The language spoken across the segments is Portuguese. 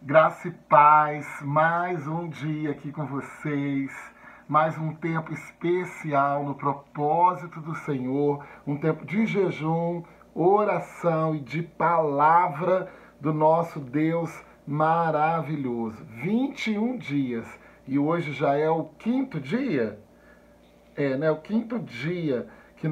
Graça e paz, mais um dia aqui com vocês, mais um tempo especial no propósito do Senhor, um tempo de jejum, oração e de palavra do nosso Deus maravilhoso. 21 dias e hoje já é o quinto dia? O quinto dia que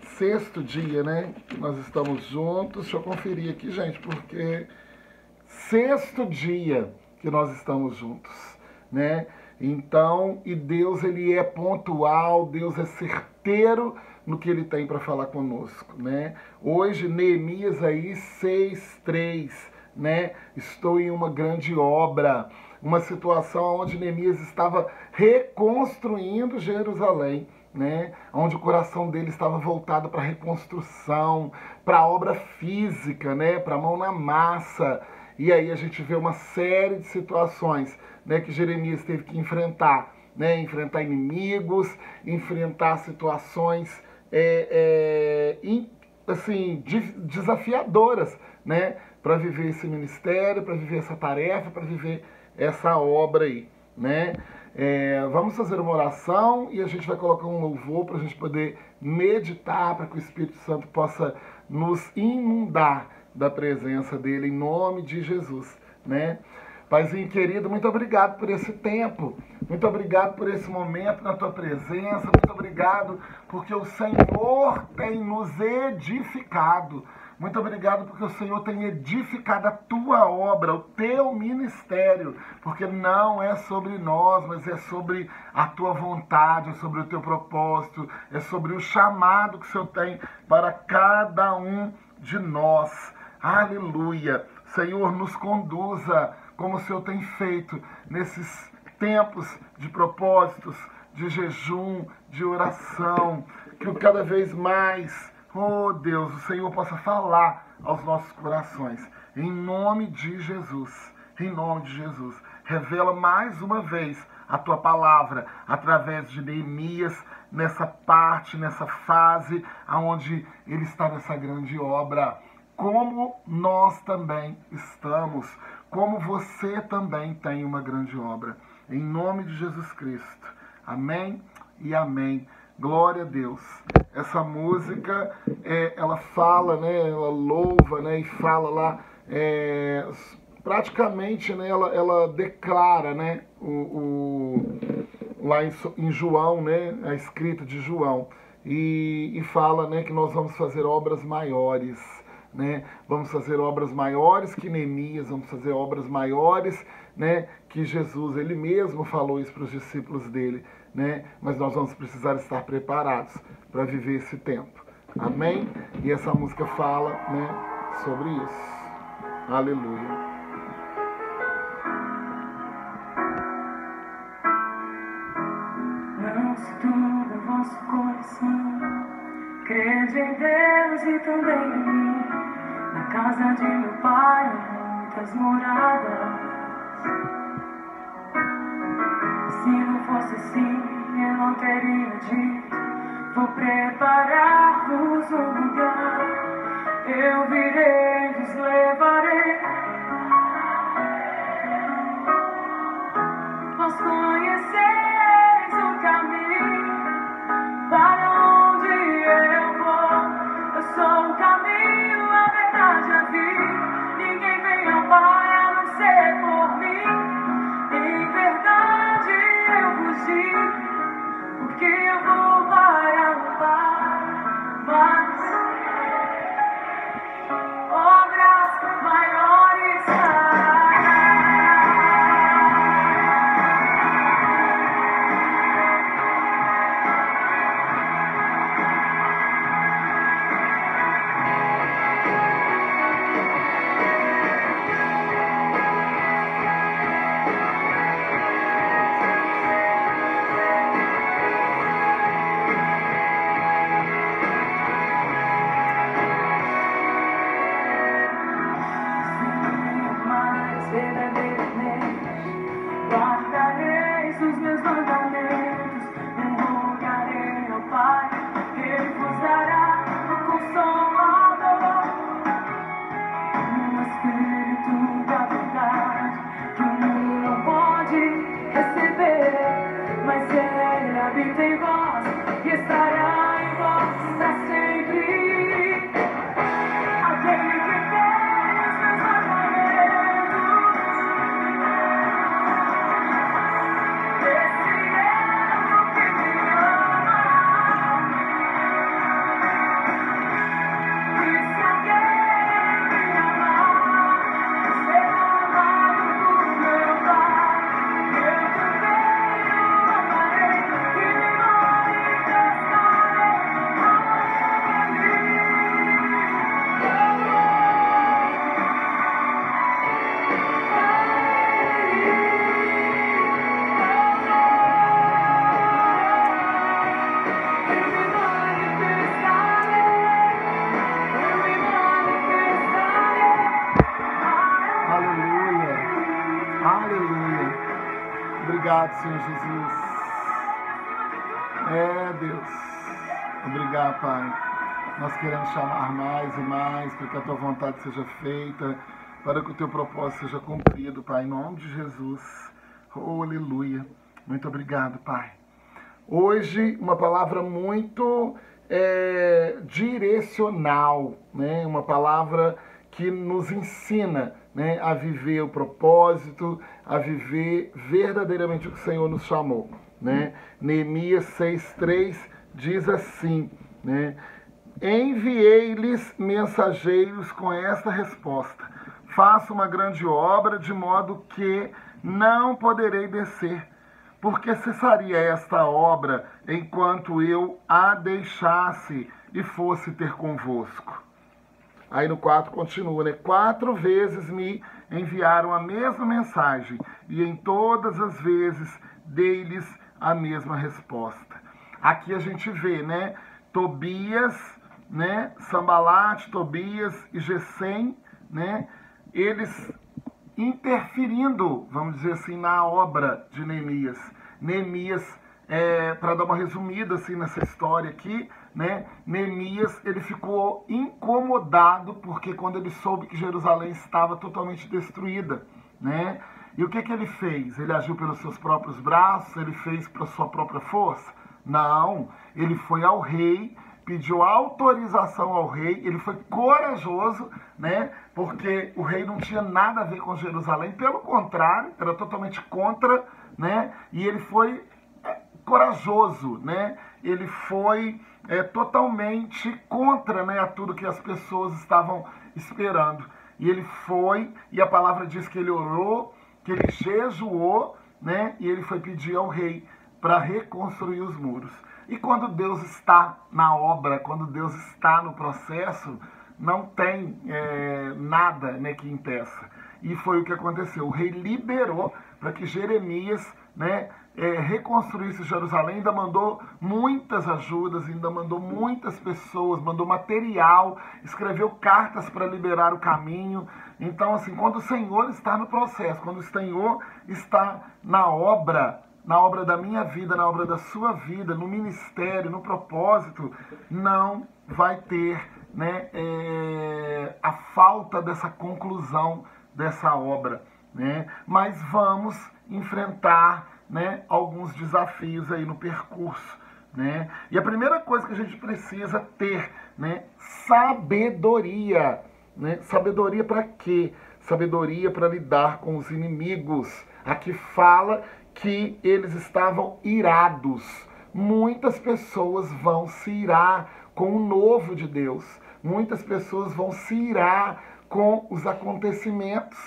sexto dia, né? Que nós estamos juntos. Deixa eu conferir aqui, gente, porque sexto dia que nós estamos juntos, né? Então, e Deus, ele é pontual, Deus é certeiro no que ele tem para falar conosco, né? Hoje, Neemias aí 6:3, né? Estou em uma grande obra, uma situação onde Neemias estava reconstruindo Jerusalém, né? Onde o coração dele estava voltado para a reconstrução, para a obra física, né? Para a mão na massa. E aí a gente vê uma série de situações, né, que Jeremias teve que enfrentar, né? Enfrentar inimigos, enfrentar situações desafiadoras, né? Para viver esse ministério, para viver essa tarefa, para viver essa obra aí, né? Vamos fazer uma oração e a gente vai colocar um louvor para a gente poder meditar, para que o Espírito Santo possa nos inundar da presença dele, em nome de Jesus, né? Paizinho querido, muito obrigado por esse tempo, muito obrigado por esse momento na tua presença, muito obrigado porque o Senhor tem nos edificado. Muito obrigado porque o Senhor tem edificado a tua obra, o teu ministério, porque não é sobre nós, mas é sobre a tua vontade, é sobre o teu propósito, é sobre o chamado que o Senhor tem para cada um de nós. Aleluia! Senhor, nos conduza como o Senhor tem feito nesses tempos de propósitos, de jejum, de oração, que cada vez mais, oh Deus, o Senhor possa falar aos nossos corações. Em nome de Jesus, em nome de Jesus. Revela mais uma vez a tua palavra através de Neemias, nessa parte, nessa fase, onde ele está nessa grande obra. Como nós também estamos, como você também tem uma grande obra. Em nome de Jesus Cristo. Amém e amém. Glória a Deus. Essa música, ela fala, né, ela louva, né, e fala lá, praticamente, né, ela declara, né, lá em João, né, a escrita de João, e fala, né, que nós vamos fazer obras maiores, né? Vamos fazer obras maiores que Neemias, vamos fazer obras maiores, né, que Jesus, ele mesmo falou isso para os discípulos dele, né? Mas nós vamos precisar estar preparados para viver esse tempo. Amém? E essa música fala, né, sobre isso. Aleluia. Não se turbe o vosso coração, crede em Deus e também em mim. Na casa de meu pai há muitas moradas. Se não fosse assim, eu não teria dito: vou preparar-vos um lugar. Eu virei, vos levarei. Vós conheceis o caminho para onde eu vou. Eu sou o caminho, a verdade, a vida. Ninguém vem ao Pai a não ser por mim. Em verdade eu vos digo, porque eu vou para o Pai. Mas, oh graça, Obrigado, Senhor Jesus. Deus. Obrigado, Pai. Nós queremos chamar mais e mais para que a Tua vontade seja feita, para que o Teu propósito seja cumprido, Pai, em nome de Jesus. Oh, aleluia. Muito obrigado, Pai. Hoje, uma palavra muito direcional, né? Uma palavra que nos ensina, né, a viver o propósito, a viver verdadeiramente o que o Senhor nos chamou, né? Neemias 6:3 diz assim, né? Enviei-lhes mensageiros com esta resposta: faço uma grande obra, de modo que não poderei descer, porque cessaria esta obra enquanto eu a deixasse e fosse ter convosco. Aí no 4 continua, né? 4 vezes me enviaram a mesma mensagem, e em todas as vezes dei-lhes a mesma resposta. Aqui a gente vê, né? Tobias, né? Sambalate, Tobias e Gesem, né? Eles interferindo, vamos dizer assim, na obra de Neemias. Neemias, para dar uma resumida assim nessa história aqui, né? Neemias, ele ficou incomodado porque quando ele soube que Jerusalém estava totalmente destruída, né? E o que ele fez? Ele agiu pelos seus próprios braços? Ele fez para sua própria força? Não, ele foi ao rei, pediu autorização ao rei, ele foi corajoso, né? Porque o rei não tinha nada a ver com Jerusalém, pelo contrário, era totalmente contra, né? E ele foi corajoso, né? Ele foi totalmente contra, né, a tudo que as pessoas estavam esperando. E ele foi, e a palavra diz que ele orou, que ele jejuou, né? E ele foi pedir ao rei para reconstruir os muros. E quando Deus está na obra, quando Deus está no processo, não tem nada, né, que impeça. E foi o que aconteceu. O rei liberou para que Jeremias, né, reconstruísse Jerusalém, ainda mandou muitas ajudas, ainda mandou muitas pessoas, mandou material, escreveu cartas para liberar o caminho. Então, assim, quando o Senhor está no processo, quando o Senhor está na obra da minha vida, na obra da sua vida, no ministério, no propósito, não vai ter, né, a falta dessa conclusão dessa obra, né? Mas vamos enfrentar, né, alguns desafios aí no percurso, né? E a primeira coisa que a gente precisa ter, né, sabedoria, né? Sabedoria para quê? Sabedoria para lidar com os inimigos. Aqui fala que eles estavam irados. Muitas pessoas vão se irar com o novo de Deus. Muitas pessoas vão se irar com os acontecimentos.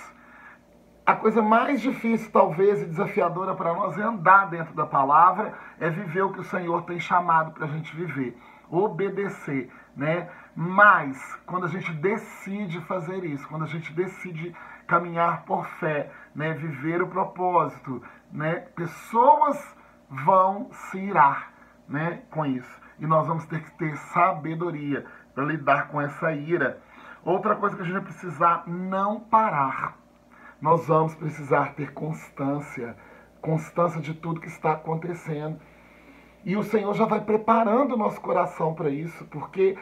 A coisa mais difícil, talvez, e desafiadora para nós é andar dentro da palavra, é viver o que o Senhor tem chamado para a gente viver. Obedecer, né? Mas, quando a gente decide fazer isso, quando a gente decide caminhar por fé, né, viver o propósito, né, pessoas vão se irar, né, com isso. E nós vamos ter que ter sabedoria para lidar com essa ira. Outra coisa que a gente vai precisar, não parar. Nós vamos precisar ter constância de tudo que está acontecendo. E o Senhor já vai preparando o nosso coração para isso, porque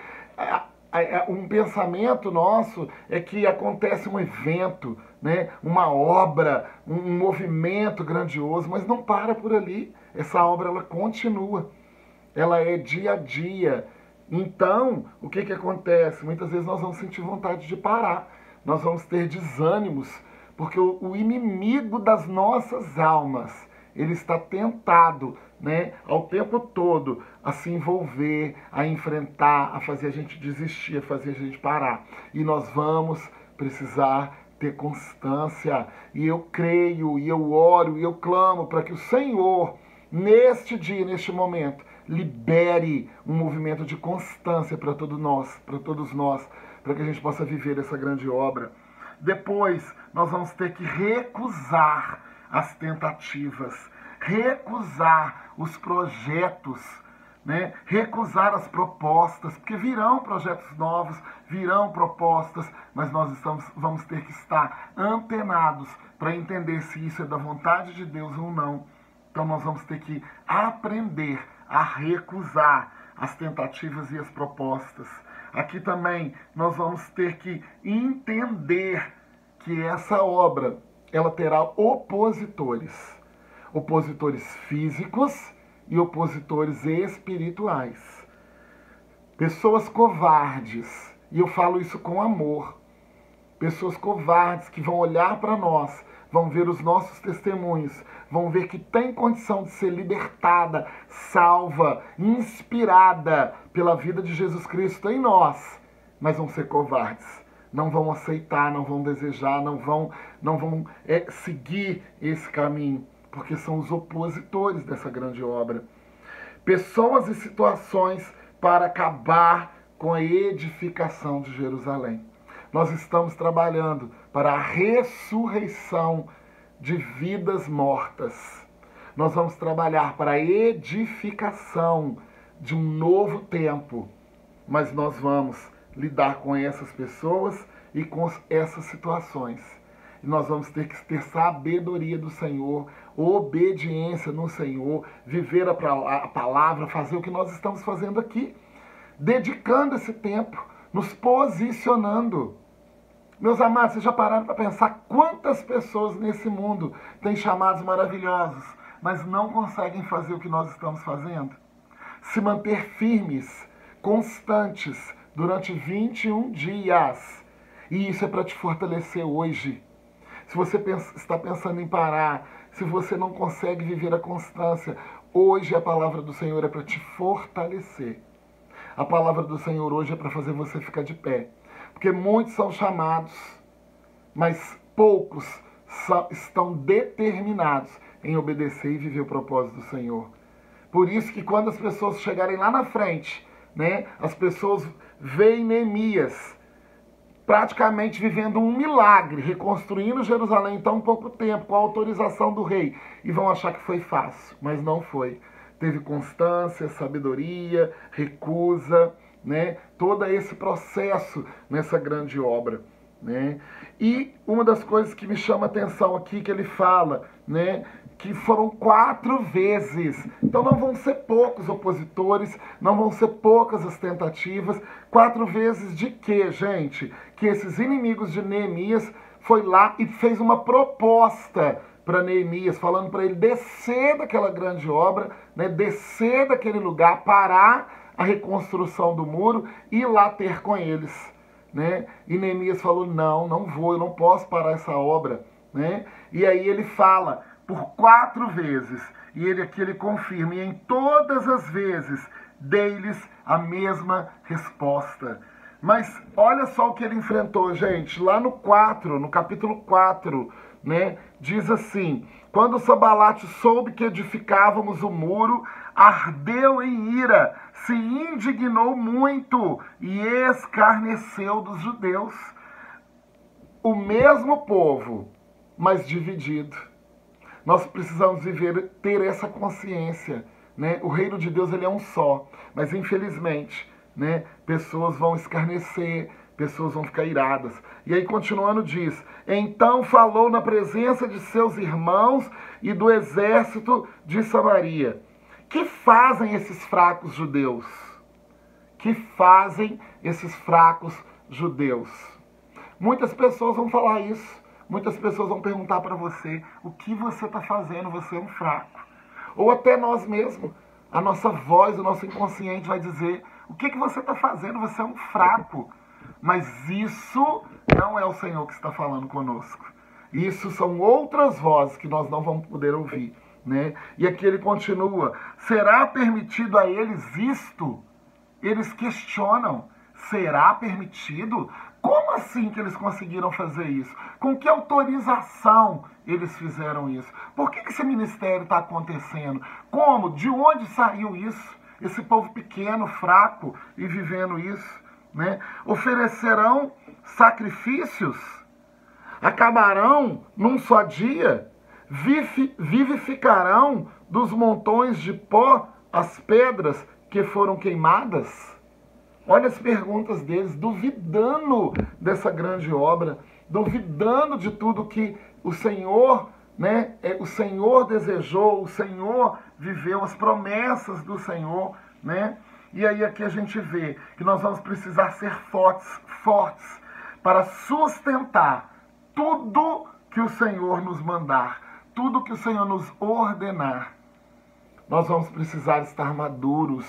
um pensamento nosso é que acontece um evento, né, uma obra, um movimento grandioso, mas não para por ali. Essa obra, ela continua, ela é dia a dia. Então, o que acontece? Muitas vezes nós vamos sentir vontade de parar, nós vamos ter desânimos, porque o inimigo das nossas almas, ele está tentado, né, ao tempo todo a se envolver, a enfrentar, a fazer a gente desistir, a fazer a gente parar. E nós vamos precisar ter constância. E eu creio, e eu oro, e eu clamo para que o Senhor, neste dia, neste momento, libere um movimento de constância para todos nós, para que a gente possa viver essa grande obra. Depois, nós vamos ter que recusar as tentativas, recusar os projetos, né? Recusar as propostas, porque virão projetos novos, virão propostas, mas nós vamos ter que estar antenados para entender se isso é da vontade de Deus ou não. Então nós vamos ter que aprender a recusar as tentativas e as propostas. Aqui também nós vamos ter que entender que essa obra, ela terá opositores. Opositores físicos e opositores espirituais. Pessoas covardes, e eu falo isso com amor. Pessoas covardes que vão olhar para nós, vão ver os nossos testemunhos, vão ver que tem condição de ser libertada, salva, inspirada pela vida de Jesus Cristo em nós, mas vão ser covardes. Não vão aceitar, não vão desejar, não vão seguir esse caminho, porque são os opositores dessa grande obra. Pessoas e situações para acabar com a edificação de Jerusalém. Nós estamos trabalhando para a ressurreição de vidas mortas. Nós vamos trabalhar para a edificação de um novo tempo, mas nós vamos lidar com essas pessoas e com essas situações. E nós vamos ter que ter sabedoria do Senhor, obediência no Senhor, viver a palavra, fazer o que nós estamos fazendo aqui, dedicando esse tempo, nos posicionando. Meus amados, vocês já pararam para pensar quantas pessoas nesse mundo têm chamados maravilhosos, mas não conseguem fazer o que nós estamos fazendo? Se manter firmes, constantes, durante 21 dias. E isso é para te fortalecer hoje. Se você está pensando em parar, se você não consegue viver a constância, hoje a palavra do Senhor é para te fortalecer. A palavra do Senhor hoje é para fazer você ficar de pé. Porque muitos são chamados, mas poucos estão determinados em obedecer e viver o propósito do Senhor. Por isso que quando as pessoas chegarem lá na frente, né, as pessoas veem Neemias praticamente vivendo um milagre, reconstruindo Jerusalém em tão pouco tempo, com a autorização do rei, e vão achar que foi fácil, mas não foi. Teve constância, sabedoria, recusa, né? Todo esse processo nessa grande obra, né? E uma das coisas que me chama a atenção aqui, que ele fala, né, que foram 4 vezes. Então não vão ser poucos opositores, não vão ser poucas as tentativas. 4 vezes de quê, gente? Que esses inimigos de Neemias foi lá e fez uma proposta para Neemias, falando para ele descer daquela grande obra, né, descer daquele lugar, parar a reconstrução do muro e ir lá ter com eles, né? E Neemias falou, não vou, eu não posso parar essa obra, né? E aí ele fala por 4 vezes, e ele confirma, e em todas as vezes dei-lhes a mesma resposta. Mas olha só o que ele enfrentou, gente, lá no capítulo 4, né? Diz assim, quando Sambalate soube que edificávamos o muro, ardeu em ira, se indignou muito e escarneceu dos judeus. O mesmo povo, mas dividido. Nós precisamos ter essa consciência, né? O reino de Deus, ele é um só, mas infelizmente, né, pessoas vão escarnecer, pessoas vão ficar iradas. E aí continuando diz, então falou na presença de seus irmãos e do exército de Samaria. Que fazem esses fracos judeus? Que fazem esses fracos judeus? Muitas pessoas vão falar isso. Muitas pessoas vão perguntar para você, o que você está fazendo? Você é um fraco. Ou até nós mesmos, a nossa voz, o nosso inconsciente vai dizer, o que você está fazendo? Você é um fraco. Mas isso não é o Senhor que está falando conosco. Isso são outras vozes que nós não vamos poder ouvir, né? E aqui ele continua, será permitido a eles isto? Eles questionam, será permitido? Como assim que eles conseguiram fazer isso? Com que autorização eles fizeram isso? Por que esse ministério está acontecendo? Como? De onde saiu isso? Esse povo pequeno, fraco e vivendo isso, né? Oferecerão sacrifícios? Acabarão num só dia? Vivificarão dos montões de pó as pedras? que foram queimadas? Olha as perguntas deles, duvidando dessa grande obra, duvidando de tudo que o Senhor, né, o Senhor desejou, o Senhor viveu, as promessas do Senhor, né? E aí aqui a gente vê que nós vamos precisar ser fortes para sustentar tudo que o Senhor nos mandar, tudo que o Senhor nos ordenar. Nós vamos precisar estar maduros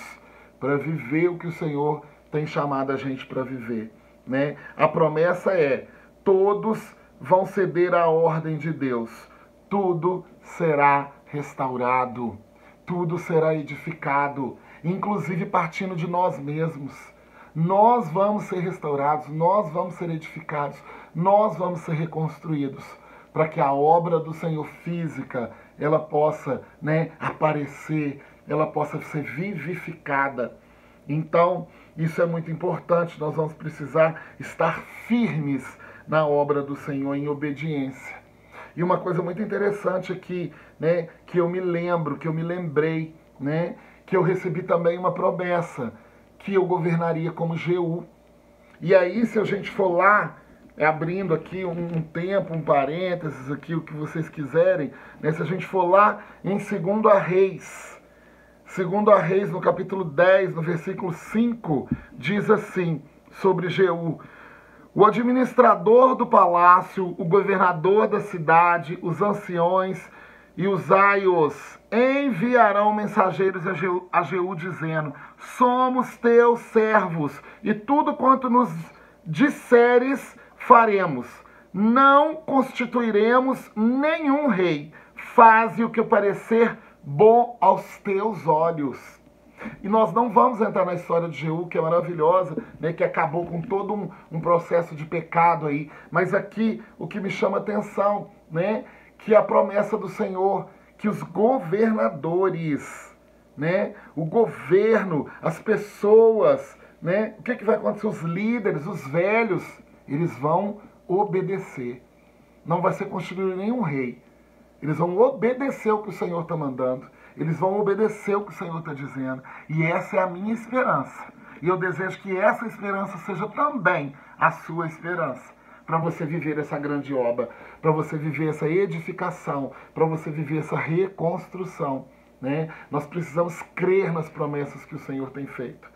para viver o que o Senhor tem chamado a gente para viver, né? A promessa é: todos vão ceder à ordem de Deus, tudo será restaurado, tudo será edificado, inclusive partindo de nós mesmos. Nós vamos ser restaurados, nós vamos ser edificados, nós vamos ser reconstruídos, para que a obra do Senhor física, ela possa, né, aparecer, ela possa ser vivificada. Então, isso é muito importante, nós vamos precisar estar firmes na obra do Senhor em obediência. E uma coisa muito interessante aqui, né, que eu me lembrei, né, que eu recebi também uma promessa, que eu governaria como Jeú. E aí, se a gente for lá, abrindo aqui um tempo, um parênteses aqui, o que vocês quiserem, né, se a gente for lá em 2 Reis, 2 Reis, no capítulo 10, no versículo 5, diz assim, sobre Jeú: o administrador do palácio, o governador da cidade, os anciões e os aios enviarão mensageiros a Jeú dizendo: somos teus servos, e tudo quanto nos disseres faremos. Não constituiremos nenhum rei. Faze o que parecer bom aos teus olhos. E nós não vamos entrar na história de Jeú, que é maravilhosa, né, que acabou com todo um processo de pecado aí. Mas aqui o que me chama a atenção, né, que a promessa do Senhor, que os governadores, né, o governo, as pessoas, né, o que vai acontecer? Os líderes, os velhos, eles vão obedecer. Não vai ser constituído nenhum rei. Eles vão obedecer o que o Senhor está mandando. Eles vão obedecer o que o Senhor está dizendo. E essa é a minha esperança. E eu desejo que essa esperança seja também a sua esperança. Para você viver essa grande obra. Para você viver essa edificação. Para você viver essa reconstrução. Né? Nós precisamos crer nas promessas que o Senhor tem feito.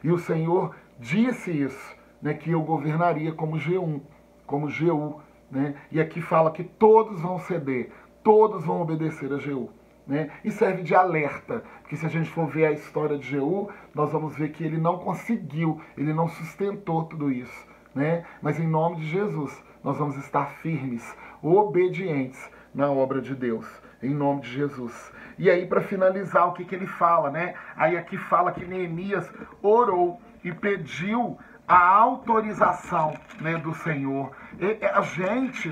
E o Senhor disse isso, né, que eu governaria como Jeú. Né? E aqui fala que todos vão ceder. Todos vão obedecer a Jeú. Né? E serve de alerta, porque se a gente for ver a história de Jeú, nós vamos ver que ele não conseguiu, ele não sustentou tudo isso. Né? Mas em nome de Jesus, nós vamos estar firmes, obedientes na obra de Deus, em nome de Jesus. E aí, para finalizar, o que ele fala? Né? Aí aqui fala que Neemias orou e pediu a autorização, né, do Senhor.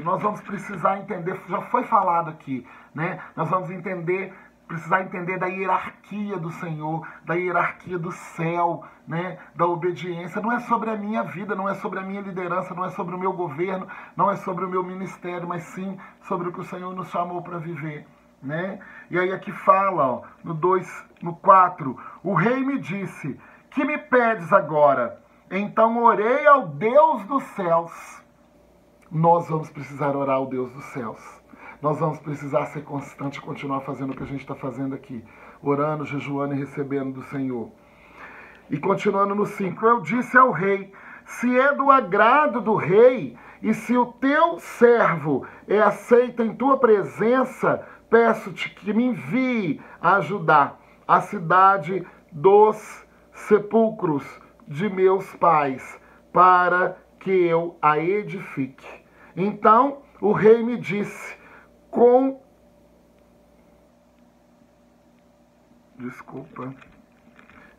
Nós vamos precisar entender, já foi falado aqui, né? Nós vamos precisar entender da hierarquia do Senhor, da hierarquia do céu, né, da obediência. Não é sobre a minha vida, não é sobre a minha liderança, não é sobre o meu governo, não é sobre o meu ministério, mas sim sobre o que o Senhor nos chamou para viver. Né? E aí aqui fala, ó, no 4, o rei me disse: que me pedes agora? Então orei ao Deus dos céus. Nós vamos precisar orar ao Deus dos céus. Nós vamos precisar ser constante e continuar fazendo o que a gente está fazendo aqui. Orando, jejuando e recebendo do Senhor. E continuando no 5. Eu disse ao rei: se é do agrado do rei, e se o teu servo é aceito em tua presença, peço-te que me envie a ajudar a cidade dos sepulcros de meus pais, para que eu a edifique. Então o rei me disse,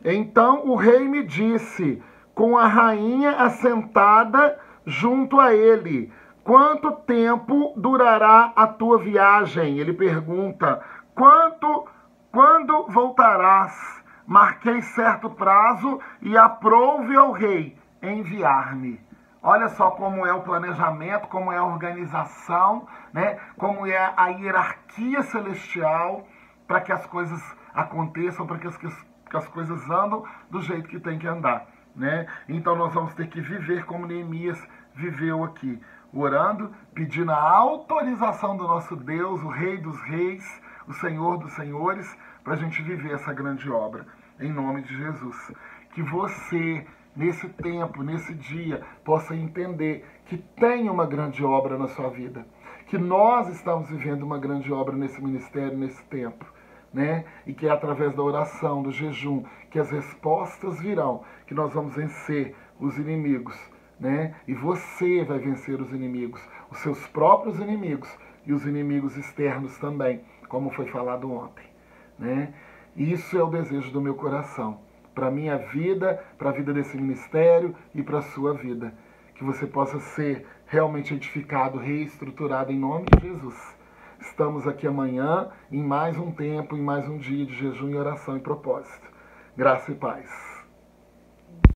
Então o rei me disse, com a rainha assentada junto a ele: quanto tempo durará a tua viagem? Ele pergunta. Quando voltarás? Marquei certo prazo e aprouve ao rei enviar-me. Olha só como é o planejamento, como é a organização, né? Como é a hierarquia celestial para que as coisas aconteçam, para que porque as coisas andam do jeito que tem que andar, né? Então nós vamos ter que viver como Neemias viveu aqui, orando, pedindo a autorização do nosso Deus, o Rei dos Reis, o Senhor dos Senhores, para a gente viver essa grande obra, em nome de Jesus. Que você, nesse tempo, nesse dia, possa entender que tem uma grande obra na sua vida, que nós estamos vivendo uma grande obra nesse ministério, nesse tempo, né? E que é através da oração, do jejum, que as respostas virão, que nós vamos vencer os inimigos, né? E você vai vencer os inimigos, os seus próprios inimigos e os inimigos externos também, como foi falado ontem, né? Isso é o desejo do meu coração, para a minha vida, para a vida desse ministério e para a sua vida. Que você possa ser realmente edificado, reestruturado em nome de Jesus. Estamos aqui amanhã em mais um tempo, em mais um dia de jejum e oração e propósito. Graça e paz.